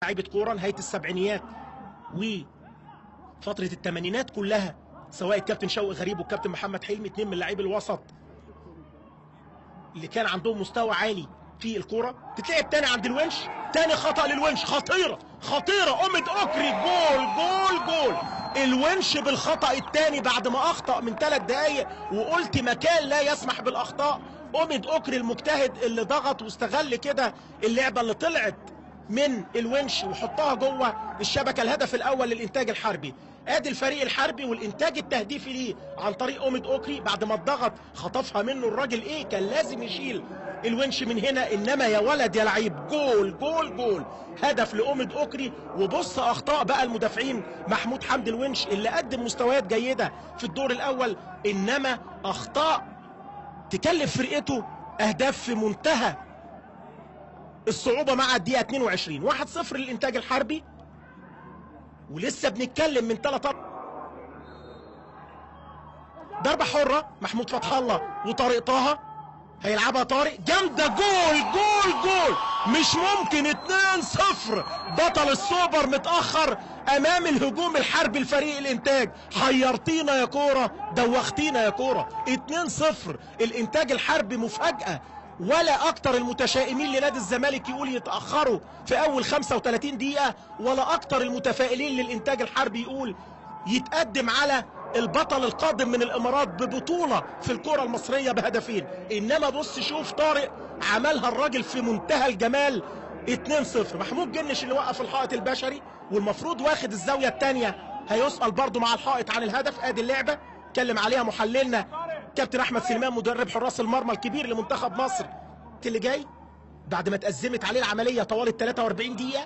لعيبه كوره نهايه السبعينيات وفتره الثمانينات كلها، سواء الكابتن شوقي غريب والكابتن محمد حلمي، اتنين من لاعبي الوسط اللي كان عندهم مستوى عالي في الكوره. تتلعب تاني عند الونش، تاني خطأ للونش، خطيره خطيره، أمد أكري، جول جول جول. الونش بالخطأ الثاني بعد ما اخطأ من 3 دقايق، وقلت مكان لا يسمح بالاخطاء. أمد أكري المجتهد اللي ضغط واستغل كده اللعبه اللي طلعت من الونش وحطها جوه الشبكه. الهدف الاول للانتاج الحربي. ادي الفريق الحربي والانتاج التهديفي ليه عن طريق أمد أكري بعد ما اتضغط خطفها منه الراجل. ايه كان لازم يشيل الونش من هنا، انما يا ولد يا لعيب، جول جول جول، هدف لأمد أكري. وبص اخطاء بقى المدافعين، محمود حمدي الونش اللي قدم مستويات جيده في الدور الاول، انما اخطاء تكلف فرقته اهداف في منتهى الصعوبه مع الدقيقه 22. 1-0 للانتاج الحربي، ولسه بنتكلم من 3 ضربه حره. محمود فتح الله وطارق طه هيلعبها طارق، جامده، جول جول جول، مش ممكن. 2-0، بطل السوبر متاخر امام الهجوم الحربي الفريق الانتاج. حيرتينا يا كوره، دوختينا يا كوره. 2-0 الانتاج الحربي، مفاجاه. ولا اكتر المتشائمين لنادي الزمالك يقول يتاخروا في اول 35 دقيقه، ولا اكتر المتفائلين للانتاج الحربي يقول يتقدم على البطل القادم من الامارات ببطوله في الكره المصريه بهدفين. انما بص شوف طارق عملها الراجل في منتهى الجمال. 2-0. محمود جنش اللي وقف الحائط البشري والمفروض واخد الزاويه الثانيه، هيسأل برضو مع الحائط عن الهدف. ادي اللعبه اتكلم عليها محللنا كابتن احمد سليمان مدرب حراس المرمى الكبير لمنتخب مصر اللي جاي بعد ما اتأزمت عليه العمليه طوال ال 43 دقيقه.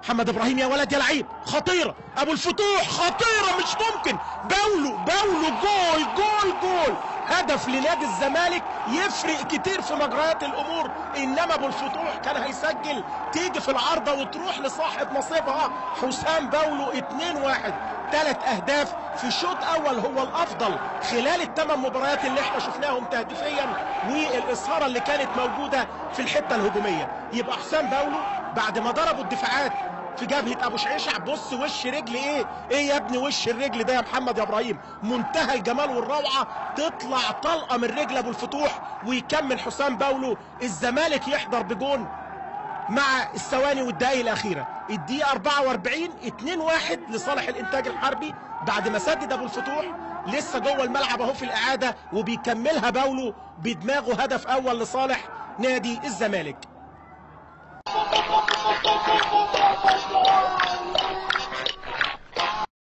محمد ابراهيم يا ولد يا لعيب، خطيره، ابو الفتوح خطيره، مش ممكن، باولو جول جول جول. هدف لنادي الزمالك يفرق كتير في مجريات الامور، انما ابو الفتوح كان هيسجل، تيجي في العارضه وتروح لصاحب نصيبها حسام باولو. 2-1. 3 اهداف في شوط اول، هو الافضل خلال ال8 مباريات اللي احنا شفناهم تهديفيا، والاصهاره اللي كانت موجوده في الحته الهجوميه. يبقى حسام باولو بعد ما ضربوا الدفاعات في جبهه ابو شعيشع، بص وش رجل ايه يا ابني، وش الرجل ده يا محمد يا ابراهيم، منتهى الجمال والروعه. تطلع طلقه من رجل ابو الفتوح ويكمل حسام باولو. الزمالك يحضر بجون مع الثواني والدقائق الاخيره. الدقيقه 44، 2-1 لصالح الانتاج الحربي بعد ما سدد ابو الفتوح. لسه جوه الملعب اهو في الاعاده، وبيكملها باولو بدماغه، هدف اول لصالح نادي الزمالك.